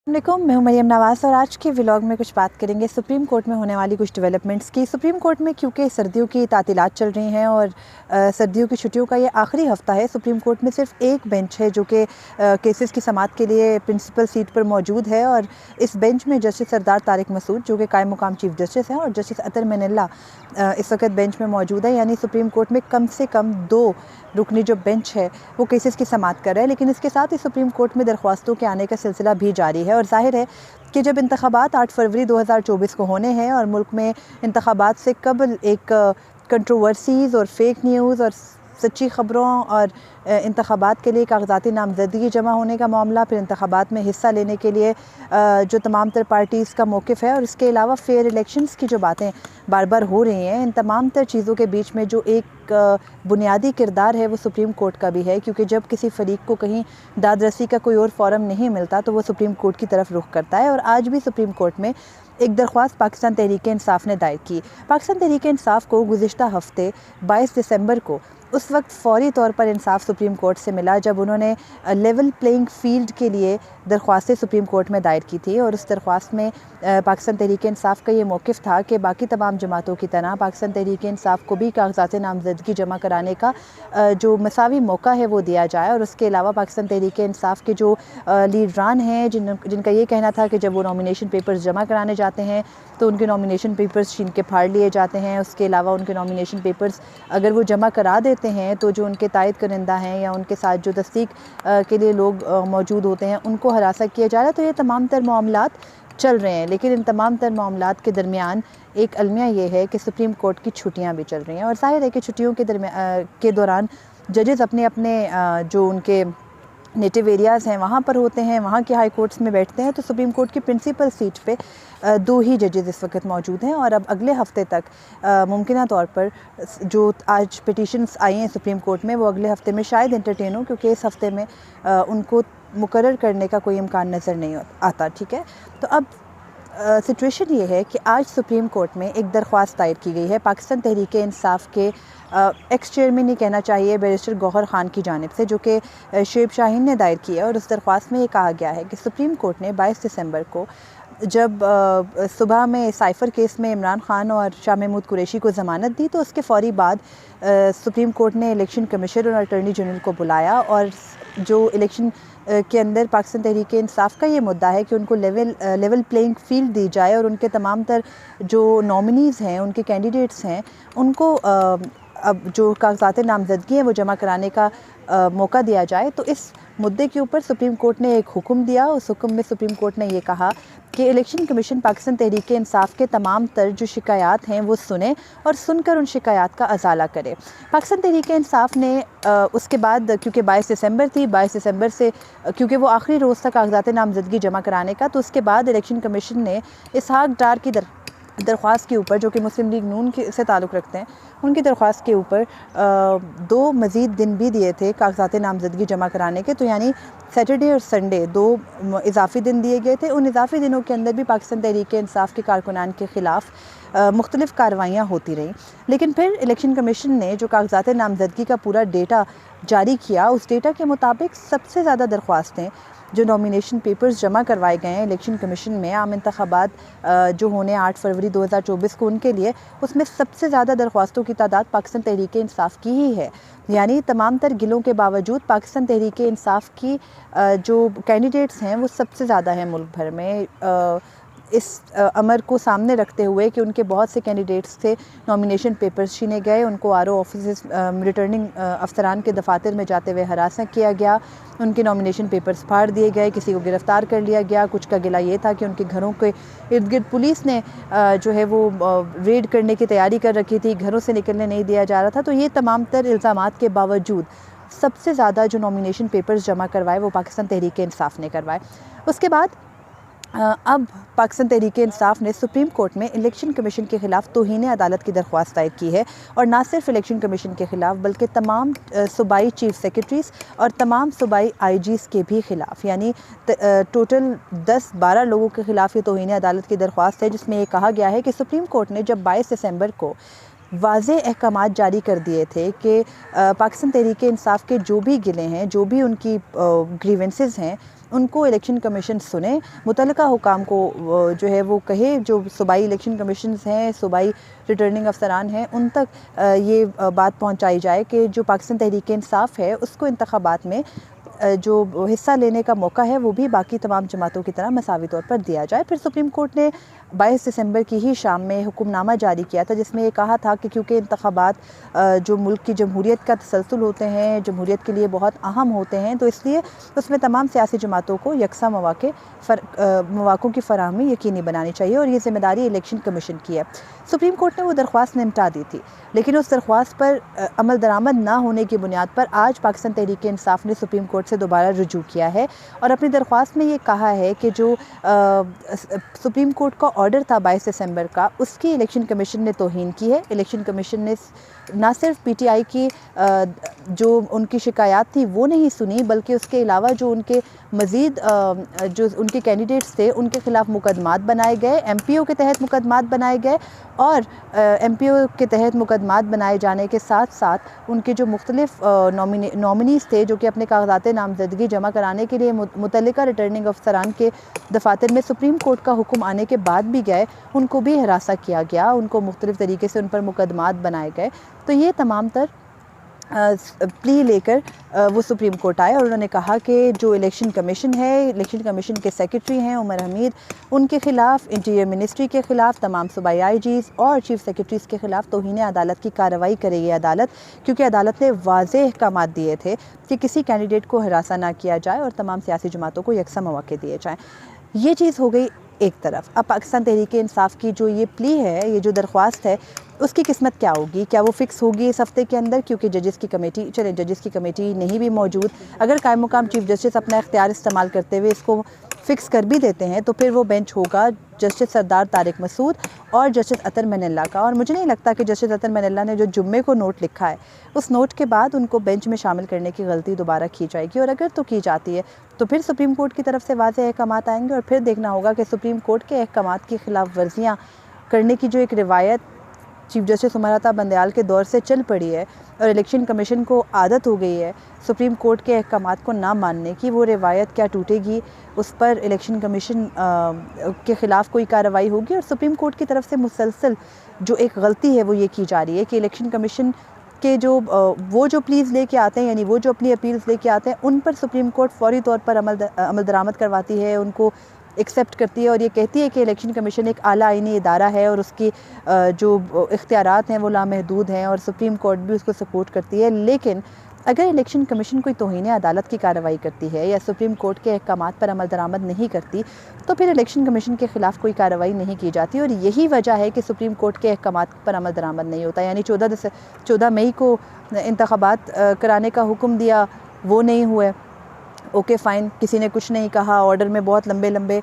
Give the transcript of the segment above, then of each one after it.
वालेकुम, मैं हूं मरियम नवाज़ और आज के व्लॉग में कुछ बात करेंगे सुप्रीम कोर्ट में होने वाली कुछ डेवलपमेंट्स की। सुप्रीम कोर्ट में क्योंकि सर्दियों की तातीलात चल रही हैं और सर्दियों की छुट्टियों का ये आखिरी हफ़्ता है, सुप्रीम कोर्ट में सिर्फ एक बेंच है जो कि केसेस की समाअत के लिए प्रिंसिपल सीट पर मौजूद है। और इस बेंच में जस्टिस सरदार तारिक मसूद जो कि कायम मुकाम चीफ जस्टिस हैं और जस्टिस अतर मनल्ला इस वक्त बेंच में मौजूद है। यानी सुप्रीम कोर्ट में कम से कम 2 रुकनी जो बेंच है वो केसेस की समाअत कर रहा है। लेकिन इसके साथ ही सुप्रीम कोर्ट में दरख्वास्तों के आने का सिलसिला भी जारी है और ज़ाहिर है कि जब इंतखाबात 8 फरवरी 2024 को होने हैं और मुल्क में इंतखाबात से कबल एक कंट्रोवर्सीज़ और फेक न्यूज़ और सच्ची ख़बरों और इंतखाबात के लिए कागज़ाती नामज़दगी जमा होने का मामला, फिर इंतखाबात में हिस्सा लेने के लिए जो तमाम तर पार्टीज़ का मौक़िफ़ है और इसके अलावा फेयर इलेक्शंस की जो बातें बार बार हो रही हैं, इन तमाम तर चीज़ों के बीच में जो एक बुनियादी किरदार है वो सुप्रीम कोर्ट का भी है। क्योंकि जब किसी फ़रीक को कहीं दादरसी का कोई और फ़ोरम नहीं मिलता तो वो सुप्रीम कोर्ट की तरफ रुख करता है। और आज भी सुप्रीम कोर्ट में एक दरख्वास्त पाकिस्तान तहरीक-ए-इंसाफ़ ने दायर की। पाकिस्तान तहरीक-ए-इंसाफ़ को गुज़िश्ता हफ़्ते 22 दिसंबर को उस वक्त फ़ौरी तौर पर इंसाफ सुप्रीम कोर्ट से मिला जब उन्होंने लेवल प्लेइंग फ़ील्ड के लिए दरख्वास्तें सुप्रीम कोर्ट में दायर की थी। और उस दरख्वास्त में पाकिस्तान तहरीक-ए-इंसाफ़ का ये मौक़िफ़ था कि बाकी तमाम जमातों की तरह पाकिस्तान तहरीक-ए-इंसाफ़ को भी कागज़ात नामज़दगी जमा कराने का जो मसावी मौका है वो दिया जाए। और उसके अलावा पाकिस्तान तहरीक-ए-इंसाफ़ के जो लीडरान हैं जिनका ये कहना था कि जब वो नॉमिनेशन पेपर्स जमा कराने जाते हैं तो उनके नॉमिनेशन पेपर्स छीन के फाड़ लिए जाते हैं। उसके अलावा उनके नॉमिनेशन पेपर्स अगर वो जमा करा देते हैं तो जो उनके तायद करिंदा हैं या उनके साथ जो तस्दीक के लिए लोग मौजूद होते हैं उनको हरासा किया जा रहा है। तो ये तमाम तर मामलात चल रहे हैं। लेकिन इन तमाम तर मामलात के दरमियान एक अलमिया ये है कि सुप्रीम कोर्ट की छुट्टियां भी चल रही हैं और ज़ाहिर है कि छुट्टियों के दौरान जजेस अपने अपने जो उनके नेटिव एरियाज़ हैं वहाँ पर होते हैं, वहाँ के हाई कोर्ट्स में बैठते हैं। तो सुप्रीम कोर्ट की प्रिंसिपल सीट पे 2 ही जजेस इस वक्त मौजूद हैं। और अब अगले हफ़्ते तक मुमकिना तौर पर जो आज पिटीशंस आई हैं सुप्रीम कोर्ट में वो अगले हफ़्ते में शायद एंटरटेन हो, क्योंकि इस हफ़्ते में उनको मुकर्रर करने का कोई इम्कान नज़र नहीं आता। ठीक है, तो अब सिचुएशन ये है कि आज सुप्रीम कोर्ट में एक दरख्वास्त दायर की गई है पाकिस्तान तहरीक-ए-इंसाफ़ के एक्स चेयरमैन ही कहना चाहिए बैरिस्टर गौहर ख़ान की जानिब से, जो कि शुएब शाहीन ने दायर की है। और उस दरख्वास्त में ये कहा गया है कि सुप्रीम कोर्ट ने 22 दिसंबर को जब सुबह में साइफ़र केस में इमरान ख़ान और शाह महमूद कुरैशी को ज़मानत दी तो उसके फ़ौरी बाद सुप्रीम कोर्ट ने इलेक्शन कमिश्नर और अटॉर्नी जनरल को बुलाया। और जो इलेक्शन के अंदर पाकिस्तान तहरीक-ए-इंसाफ़ का ये मुद्दा है कि उनको लेवल प्लेइंग फ़ील्ड दी जाए और उनके तमाम तर जो नॉमिनीज़ हैं, उनके कैंडिडेट्स हैं, उनको अब जो कागज़ात नामज़दगी हैं वो जमा कराने का मौका दिया जाए। तो इस मुद्दे के ऊपर सुप्रीम कोर्ट ने एक हुक्म दिया। उस हुक्म में सुप्रीम कोर्ट ने ये कहा कि इलेक्शन कमीशन पाकिस्तान तहरीक-ए-इंसाफ़ के तमाम तर जो शिकायत हैं वो सुने और सुनकर उन शिकायत का अज़ाला करे। पाकिस्तान तहरीक-ए-इंसाफ़ ने उसके बाद, क्योंकि 22 दिसंबर थी, 22 दिसंबर से क्योंकि वो आखिरी रोज़ था कागज़ात नामज़दगी जमा कराने का, तो उसके बाद इलेक्शन कमीशन ने इसहाक डार की दरख्वास्त के ऊपर, जो कि मुस्लिम लीग नून से ताल्लुक़ रखते हैं, उनकी दरख्वास्त के ऊपर 2 मज़ीद दिन भी दिए थे कागज़ात नामज़दगी जमा कराने के। तो यानी सैटरडे और संडे 2 इजाफ़ी दिन दिए गए थे। उन इजाफ़ी दिनों के अंदर भी पाकिस्तान तहरीक-ए-इंसाफ़ के कारकुनान के ख़िलाफ़ मुख्तलिफ़ कार्रवाइयाँ होती रहीं। लेकिन फिर इलेक्शन कमीशन ने जो कागज़ात नामज़दगी का पूरा डेटा जारी किया, उस डेटा के मुताबिक सबसे ज़्यादा दरख्वास्तें जो नॉमिनेशन पेपर्स जमा करवाए गए हैं इलेक्शन कमीशन में आम इंतखाबात जो होने 8 फरवरी 2024 को, उनके लिए, उसमें सबसे ज़्यादा दरख्वास्तों की तादाद पाकिस्तान तहरीक-ए-इंसाफ़ की ही है। यानी तमाम तर गिलों के बावजूद पाकिस्तान तहरीक-ए-इंसाफ़ की जो कैंडिडेट्स हैं वो सबसे ज़्यादा हैं मुल्क भर में। इस अमर को सामने रखते हुए कि उनके बहुत से कैंडिडेट्स थे, नॉमिनेशन पेपर्स छीने गए, उनको आरओ ऑफिस रिटर्निंग अफसरान के दफातर में जाते हुए हरासा किया गया, उनके नॉमिनेशन पेपर्स फाड़ दिए गए, किसी को गिरफ़्तार कर लिया गया। कुछ का गिला ये था कि उनके घरों के इर्द गिर्द पुलिस ने जो है वो रेड करने की तैयारी कर रखी थी, घरों से निकलने नहीं दिया जा रहा था। तो ये तमाम तर इल्ज़ामात के बावजूद सबसे ज़्यादा जो नॉमिनेशन पेपर्स जमा करवाए वो पाकिस्तान तहरीक-ए-इंसाफ़ ने करवाए। उसके बाद अब पाकिस्तान तहरीक-ए-इंसाफ़ ने सुप्रीम कोर्ट में इलेक्शन कमीशन के ख़िलाफ़ तौहीन अदालत की दरख्वास्त दायर की है। और ना सिर्फ इलेक्शन कमीशन के ख़िलाफ़ बल्कि तमाम सूबाई चीफ सेक्रेटरीज़ और तमाम सूबाई आईजीज़ के भी ख़िलाफ़, यानी टोटल 10-12 लोगों के ख़िलाफ़ ये तौहीन अदालत की दरख्वास्त है, जिसमें ये कहा गया है कि सुप्रीम कोर्ट ने जब 22 दिसंबर को वाज़े अहकामात जारी कर दिए थे कि पाकिस्तान तहरीक-ए-इंसाफ़ के जो भी गिले हैं, जो भी उनकी ग्रीवेंसेस हैं, उनको इलेक्शन कमीशन सुने, मुतल्लिका हुकाम को जो है वो कहे, जो सूबाई इलेक्शन कमीशंस हैं, सूबाई रिटर्निंग अफसरान हैं, उन तक ये बात पहुंचाई जाए कि जो पाकिस्तान तहरीक इंसाफ है उसको इंतखाबात में जो हिस्सा लेने का मौका है वो भी बाकी तमाम जमातों की तरह मसावी तौर पर दिया जाए। फिर सुप्रीम कोर्ट ने 22 दिसंबर की ही शाम में हुक्मनामा जारी किया था, जिसमें ये कहा था कि क्योंकि इंतखाबात जो मुल्क की जमहूरियत का तसलसल होते हैं, जमहूरियत के लिए बहुत अहम होते हैं, तो इसलिए उसमें तमाम सियासी जमातों को यकसा मौक़ों की फराहमी यकीनी बनानी चाहिए और ये ज़िम्मेदारी इलेक्शन कमीशन की है। सुप्रीम कोर्ट ने वो दरख्वास्त निपटा दी थी, लेकिन उस दरख्वास्त पर अमल दरामद ना होने की बुनियाद पर आज पाकिस्तान तहरीक इंसाफ ने सुप्रीम कोर्ट से दोबारा रुजू किया है और अपनी दरख्वास्त में ये कहा है कि जो सुप्रीम कोर्ट का ऑर्डर था 22 दिसंबर का, उसकी इलेक्शन कमीशन ने तौहीन की है। इलेक्शन कमीशन ने ना सिर्फ पीटीआई की जो उनकी शिकायत थी वो नहीं सुनी, बल्कि उसके अलावा जो उनके मज़ीद जो उनके कैंडिडेट्स थे उनके ख़िलाफ़ मुकदमात बनाए गए, एमपीओ के तहत मुकदमात बनाए गए और एमपीओ के तहत मुकदमात बनाए जाने के साथ साथ उनके जो मुख्तलिफ नॉमिनीज़ थे जो कि अपने कागजात नामजदगी जमा कराने के लिए मुतल्लिका रिटर्निंग अफसरान के दफातर में सुप्रीम कोर्ट का हुक्म आने के बाद भी गए, उनको भी हरासा किया गया, उनको मुख्तलिफ तरीके से उन पर मुकदमात बनाए गए। तो ये तमाम तर प्ली लेकर वो सुप्रीम कोर्ट आए और उन्होंने कहा कि जो इलेक्शन कमीशन है, इलेक्शन कमीशन के सेक्रेटरी हैं उमर हमीद, उनके ख़िलाफ़, इंटीरियर मिनिस्ट्री के ख़िलाफ़, तमाम सूबाई आईजीज़ और चीफ़ सेक्रेटरीज़ के ख़िलाफ़ तौहीन अदालत की कार्रवाई करेगी अदालत, क्योंकि अदालत ने वाज़ेह अहकाम दिए थे कि किसी कैंडिडेट को हरासा ना किया जाए और तमाम सियासी जमातों को यकसा मौके दिए जाएँ। ये चीज़ हो गई एक तरफ। अब पाकिस्तान तहरीक इंसाफ की जो ये प्ली है, ये जो दरख्वास्त है, उसकी किस्मत क्या होगी? क्या वो फ़िक्स होगी इस हफ़्ते के अंदर? क्योंकि जजेस की कमेटी, चले जजेस की कमेटी नहीं भी मौजूद, अगर कायम मुकाम चीफ़ जस्टिस अपना इख्तियार इस्तेमाल करते हुए इसको फ़िक्स कर भी देते हैं तो फिर वो बेंच होगा जस्टिस सरदार तारिक मसूद और जस्टिस अतर मनल्ला का। और मुझे नहीं लगता कि जस्टिस अतर मनल्ला ने जो जुम्मे को नोट लिखा है, उस नोट के बाद उनको बेंच में शामिल करने की गलती दोबारा की जाएगी, और अगर तो की जाती है तो फिर सुप्रीम कोर्ट की तरफ से वाज़ेह अहकाम आएंगे और फिर देखना होगा कि सुप्रीम कोर्ट के अहकाम की ख़िलाफ़ वर्जियाँ करने की जो एक रिवायत चीफ जस्टिस उमर अता बंदयाल के दौर से चल पड़ी है और इलेक्शन कमीशन को आदत हो गई है सुप्रीम कोर्ट के अहकाम को ना मानने की, वो रिवायत क्या टूटेगी? उस पर इलेक्शन कमीशन के ख़िलाफ़ कोई कार्रवाई होगी। और सुप्रीम कोर्ट की तरफ से मुसलसल जो एक गलती है वो ये की जा रही है कि इलेक्शन कमीशन के जो वो जो प्लीज़ लेके आते हैं, यानी वो जो अपनी अपील्स लेके आते हैं, उन पर सुप्रीम कोर्ट फौरी तौर पर अमल दरामद करवाती है, उनको एक्सेप्ट करती है और ये कहती है कि इलेक्शन कमीशन एक आला आईनी इदारा है और उसकी जो इख्तियारात हैं वो लामहदूद हैं और सुप्रीम कोर्ट भी उसको सपोर्ट करती है। लेकिन अगर इलेक्शन कमीशन कोई तौहीन अदालत की कार्रवाई करती है या सुप्रीम कोर्ट के अहकाम पर अमल दरामद नहीं करती, तो फिर इलेक्शन कमीशन के ख़िलाफ़ कोई कार्रवाई नहीं की जाती। और यही वजह है कि सुप्रीम कोर्ट के अहकाम पर अमल दरामद नहीं होता। यानी 14 मई को इंतखाबात कराने का हुक्म दिया, वो नहीं हुए, ओके फ़ाइन, किसी ने कुछ नहीं कहा, ऑर्डर में बहुत लंबे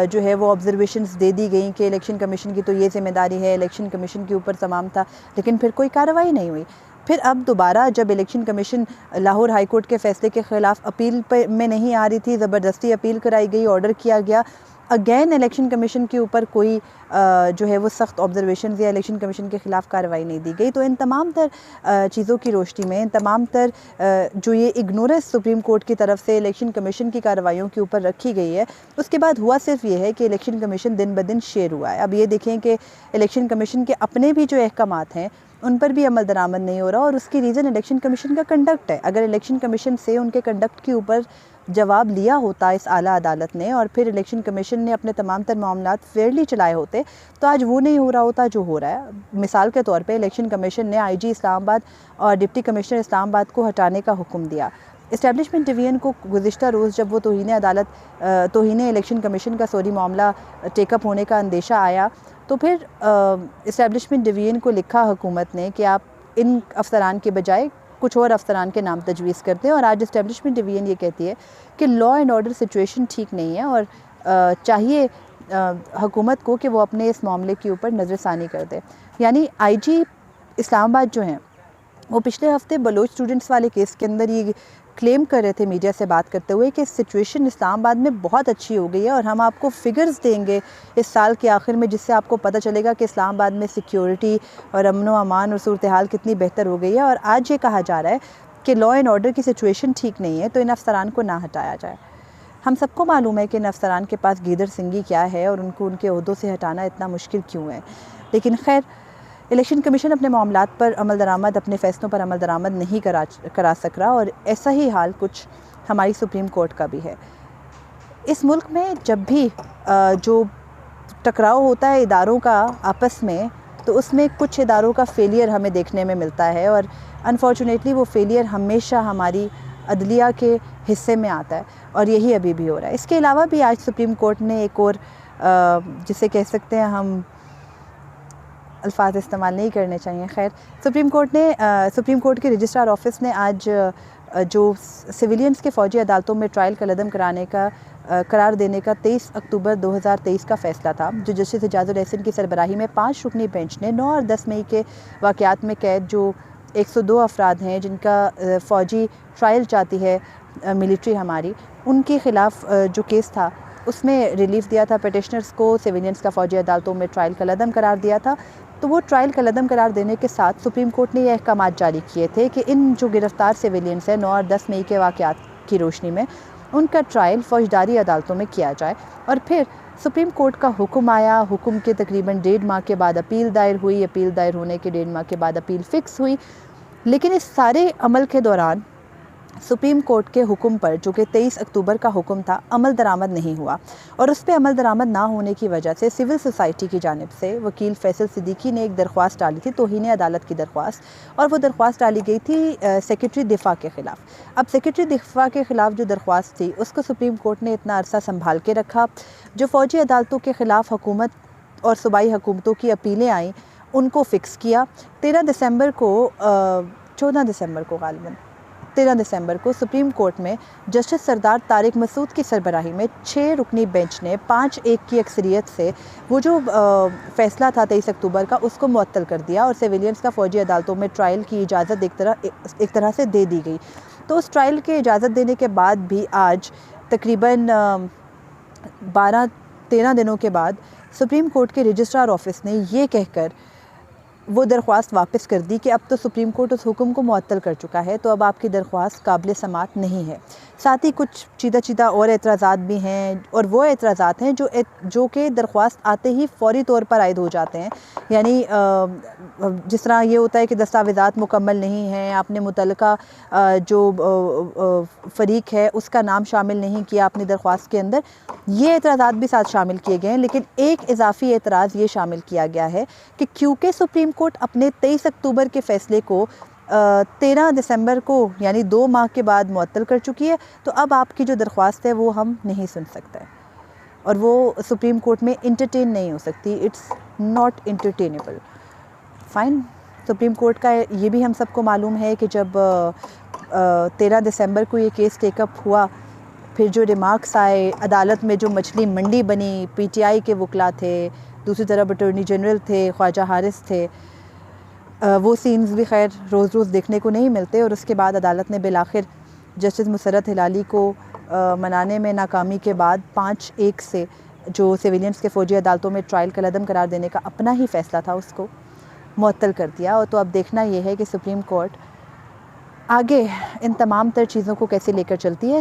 जो है वो ऑब्जर्वेशंस दे दी गई कि इलेक्शन कमीशन की तो ये ज़िम्मेदारी है, इलेक्शन कमीशन के ऊपर तमाम था, लेकिन फिर कोई कार्रवाई नहीं हुई। फिर अब दोबारा जब election commission Lahore high court के फ़ैसले के ख़िलाफ़ अपील में नहीं आ रही थी, ज़बरदस्ती अपील कराई गई, ऑर्डर किया गया, अगेन इलेक्शन कमीशन के ऊपर कोई जो है वो सख्त ऑब्जर्वेशन या इलेक्शन कमीशन के ख़िलाफ़ कार्रवाई नहीं दी गई। तो इन तमाम तर चीज़ों की रोशनी में, इन तमाम तर जो ये इग्नोरेंस सुप्रीम कोर्ट की तरफ से इलेक्शन कमीशन की कार्रवाइयों के ऊपर रखी गई है, उसके बाद हुआ सिर्फ ये है कि इलेक्शन कमीशन दिन ब दिन शेर हुआ है। अब ये देखें कि इलेक्शन कमीशन के अपने भी जो अहकामात हैं उन पर भी अमल दरामद नहीं हो रहा और उसकी रीज़न इलेक्शन कमीशन का कंडक्ट है। अगर इलेक्शन कमीशन से उनके कंडक्ट के ऊपर जवाब लिया होता इस आला अदालत ने और फिर इलेक्शन कमीशन ने अपने तमाम तर मामलात फेयरली चलाए होते, तो आज वो नहीं हो रहा होता जो हो रहा है। मिसाल के तौर पे इलेक्शन कमीशन ने आईजी इस्लामाबाद और डिप्टी कमिश्नर इस्लामाबाद को हटाने का हुक्म दिया। इस्टेब्लिशमेंट डिवीज़न को गुज़िश्ता रोज़ जब वो तौहीन इलेक्शन कमीशन का मामला टेकअप होने का अंदेशा आया, तो फिर इस्टेब्लिशमेंट डिवीज़न को लिखा हुकूमत ने कि आप इन अफसरान के बजाय कुछ और अफसरान के नाम तजवीज़ करते हैं। और आज इस्टेब्लिशमेंट डिवीज़न ये कहती है कि लॉ एंड ऑर्डर सिचुएशन ठीक नहीं है और चाहिए हुकूमत को कि वो अपने इस मामले के ऊपर नज़रसानी कर दे। यानी आईजी इस्लामाबाद जो हैं वो पिछले हफ्ते बलोच स्टूडेंट्स वाले केस के अंदर ये क्लेम कर रहे थे मीडिया से बात करते हुए कि सिचुएशन इस्लामाबाद में बहुत अच्छी हो गई है और हम आपको फ़िगर्स देंगे इस साल के आखिर में, जिससे आपको पता चलेगा कि इस्लामाबाद में सिक्योरिटी और अमन व अमान और सूरत हाल कितनी बेहतर हो गई है। और आज ये कहा जा रहा है कि लॉ एंड ऑर्डर की सिचुएशन ठीक नहीं है तो इन अफसरान को ना हटाया जाए। हम सबको मालूम है कि इन अफसरान के पास गीदड़ सिंगी क्या है और उनको उनके ओहदों से हटाना इतना मुश्किल क्यों है। लेकिन खैर, इलेक्शन कमीशन अपने मामलात पर अमल दरामद, अपने फ़ैसलों पर अमल दरामद नहीं करा सक रहा, और ऐसा ही हाल कुछ हमारी सुप्रीम कोर्ट का भी है। इस मुल्क में जब भी जो टकराव होता है इदारों का आपस में, तो उसमें कुछ इदारों का फेलियर हमें देखने में मिलता है, और अनफॉर्चुनेटली वो फेलियर हमेशा हमारी अदलिया के हिस्से में आता है, और यही अभी भी हो रहा है। इसके अलावा भी आज सुप्रीम कोर्ट ने एक और जिसे कह सकते हैं, हम अल्फाज इस्तेमाल नहीं करने चाहिए, खैर, सुप्रीम कोर्ट के रजिस्ट्रार ऑफिस ने आज जो सिविलियंस के फ़ौजी अदालतों में ट्रायल कलअदम कराने का करार देने का 23 अक्टूबर 2023 का फ़ैसला था, जो जस्टिस इजाज़ुल एहसन की सरबराही में 5 रुकनी बेंच ने 9 और 10 मई के वाक़यात में कैद जो 102 अफराद हैं जिनका फ़ौजी ट्रायल चाहती है मिलिट्री हमारी, उनके ख़िलाफ़ जो केस था उसमें रिलीफ़ दिया था पिटिशनर्स को, सिविलियंस का फ़ौजी अदालतों में ट्रायल कलअदम करार दिया था। तो वो ट्रायल कलअदम करार देने के साथ सुप्रीम कोर्ट ने यह अहकामात जारी किए थे कि इन जो गिरफ़्तार सिविलियंस हैं 9 और 10 मई के वाक़यात की रोशनी में उनका ट्रायल फ़ौजदारी अदालतों में किया जाए। और फिर सुप्रीम कोर्ट का हुक्म आया, हुक्म के तकरीबन 1.5 माह के बाद अपील दायर हुई, अपील दायर होने के 1.5 माह के बाद अपील फ़िक्स हुई। लेकिन इस सारे अमल के दौरान सुप्रीम कोर्ट के हुक्म पर, जो कि 23 अक्टूबर का हुक्म था, अमल दरामद नहीं हुआ, और उस पर अमल दरामद ना होने की वजह से सिविल सोसाइटी की जानिब से वकील फैसल सिद्दीकी ने एक दरख्वास्त डाली थी, तौहीन अदालत की दरख्वास्त, और वो दरख्वास्त डाली गई थी सेक्रेटरी दिफा के ख़िलाफ़। अब सेक्रेटरी दिफा के ख़िलाफ़ जो दरख्वास्त थी उसको सुप्रीम कोर्ट ने इतना अरसा संभाल के रखा। जो फ़ौजी अदालतों के ख़िलाफ़ हुकूमत और सूबाई हुकूमतों की अपीलें आईं उनको फ़िक्स किया। 13 दिसंबर को सुप्रीम कोर्ट में जस्टिस सरदार तारिक मसूद की सरबराही में 6 रुकनी बेंच ने 5-1 की अक्सरियत से वो जो फ़ैसला था 23 अक्टूबर का, उसको मुअत्तल कर दिया, और सिविलियंस का फ़ौजी अदालतों में ट्रायल की इजाज़त एक तरह से दे दी गई। तो उस ट्रायल की इजाज़त देने के बाद भी आज तकरीबन 12-13 दिनों के बाद सुप्रीम कोर्ट के रजिस्ट्रार ऑफिस ने ये कहकर वो दरख्वास्त वापस कर दी कि अब तो सुप्रीम कोर्ट उस हुक्म को मुअत्तल कर चुका है, तो अब आपकी दरख्वास्त काबिल समात नहीं है। साथ ही कुछ चीदा और एतराज़ात भी हैं, और वो एतराज़ात हैं जो कि दरख्वास्त आते ही फ़ौरी तौर पर आयद हो जाते हैं। यानी जिस तरह ये होता है कि दस्तावेज़ात मुकम्मल नहीं हैं, आपने मुतल्लिका जो फ़रीक है उसका नाम शामिल नहीं किया अपनी दरख्वास्त के अंदर, ये एतराज़ात भी साथ शामिल किए गए हैं। लेकिन एक इजाफ़ी एतराज़ ये शामिल किया गया है कि क्योंकि सुप्रीम कोर्ट अपने 23 अक्टूबर के फ़ैसले को 13 दिसंबर को यानी 2 माह के बाद मुअत्तल कर चुकी है, तो अब आपकी जो दरख्वास्त है वो हम नहीं सुन सकते, और वो सुप्रीम कोर्ट में इंटरटेन नहीं हो सकती। It's not entertainable. Fine, Supreme Court का ये भी हम सबको मालूम है कि जब 13 दिसंबर को ये केस टेकअप हुआ, फिर जो रिमार्क्स आए, अदालत में जो मछली मंडी बनी, PTI के वकला थे, दूसरी तरफ अटॉर्नी जनरल थे, ख्वाजा हारिस थे, वो सीन्स भी खैर रोज़ देखने को नहीं मिलते। और उसके बाद अदालत ने बिलाखिर जस्टिस मुसर्रत हिलाली को मनाने में नाकामी के बाद 5-1 से जो सिविलियंस के फ़ौजी अदालतों में ट्रायल कलअदम करार देने का अपना ही फ़ैसला था उसको मुअत्तल कर दिया। और तो अब देखना ये है कि सुप्रीम कोर्ट आगे इन तमाम तर चीज़ों को कैसे लेकर चलती है।